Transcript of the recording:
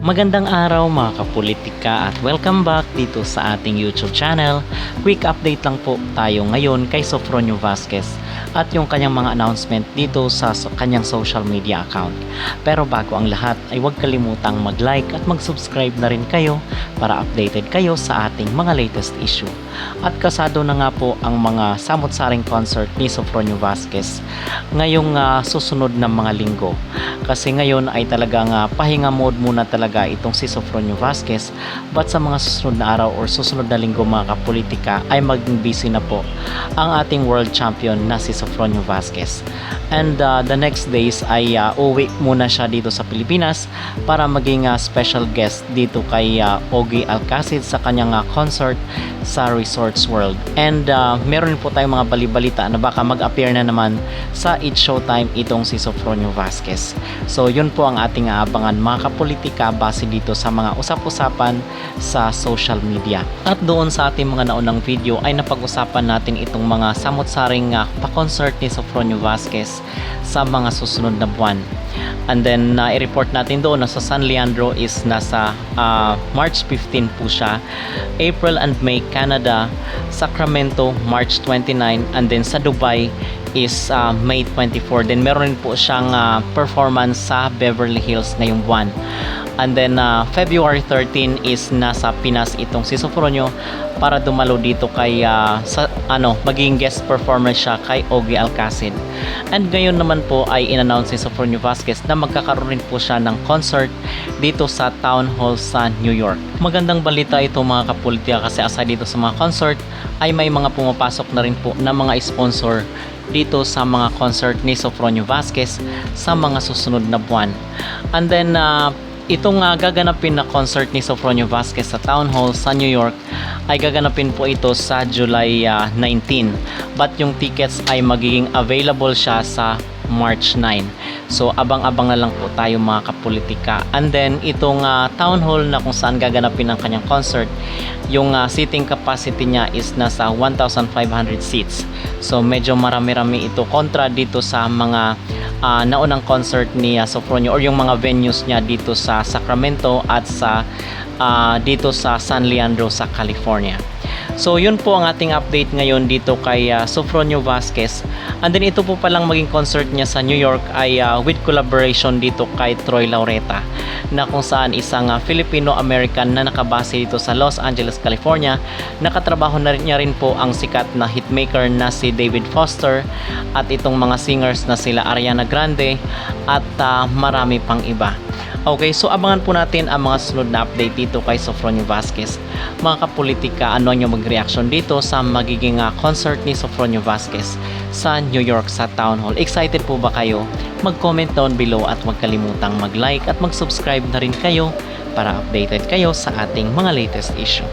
Magandang araw mga kapolitika at welcome back dito sa ating YouTube channel. Quick update lang po tayo ngayon kay Sofronio Vazquez at yung kanyang mga announcement dito sa kanyang social media account. Pero bago ang lahat ay huwag kalimutang mag-like at mag-subscribe na rin kayo para updated kayo sa ating mga latest issue. At kasado na nga po ang mga samot-saring concert ni Sofronio Vazquez ngayong susunod na mga linggo. Kasi ngayon ay talagang pahinga mode muna talaga itong si Sofronio Vazquez, but sa mga susunod na araw or susunod na linggo mga kapolitika ay maging busy na po ang ating world champion na si Sofronio Vazquez. And the next days ay uwi muna siya dito sa Pilipinas para maging special guest dito kay Ogie Alcacid sa kanyang concert sa Resorts World. And meron po tayong mga balibalita na baka mag-appear na naman sa It's Showtime itong si Sofronio Vazquez. So yun po ang ating aabangan mga kapolitika base dito sa mga usap-usapan sa social media. At doon sa ating mga naunang video ay napag-usapan natin itong mga samot-saring pa-concert ni Sofronio Vazquez sa mga susunod na buwan. And then i-report natin doon na sa San Leandro is nasa March 15 po siya, April and May Canada, Sacramento March 29, and then sa Dubai is May 24. Then meron po siyang performance sa Beverly Hills ngayong buwan. And then February 13 is nasa Pinas itong si Sofronio para dumalo dito kay maging guest performer siya kay Ogie Alcacid. And ngayon naman po ay in-announce ni Sofronio Vazquez na magkakaroon rin po siya ng concert dito sa Town Hall sa New York. Magandang balita ito mga kapolitika kasi aside dito sa mga concert ay may mga pumapasok na rin po na mga sponsor dito sa mga concert ni Sofronio Vazquez sa mga susunod na buwan. And then itong gaganapin na concert ni Sofronio Vazquez sa Town Hall sa New York ay gaganapin po ito sa July 19, but yung tickets ay magiging available siya sa March 9. So abang-abang na lang po tayo mga kapolitika. And then itong Town Hall na kung saan gaganapin ang kanyang concert, yung seating capacity niya is nasa 1,500 seats. So medyo marami-rami ito kontra dito sa mga naunang concert ni Sofronio or yung mga venues niya dito sa Sacramento at sa dito sa San Leandro sa California. So yun po ang ating update ngayon dito kay Sofronio Vazquez. And then ito po palang maging concert niya sa New York ay with collaboration dito kay Troy Laureta, na kung saan isang Filipino-American na nakabase dito sa Los Angeles, California. Nakatrabaho na rin niya rin po ang sikat na hitmaker na si David Foster at itong mga singers na sila Ariana Grande at marami pang iba. Okay, so abangan po natin ang mga sunod na update dito kay Sofronio Vazquez. Mga kapolitika, ano nyo mag-reaction dito sa magiging concert ni Sofronio Vazquez sa New York sa Town Hall? Excited po ba kayo? Mag-comment down below at huwag kalimutang mag-like at mag-subscribe na rin kayo para updated kayo sa ating mga latest issue.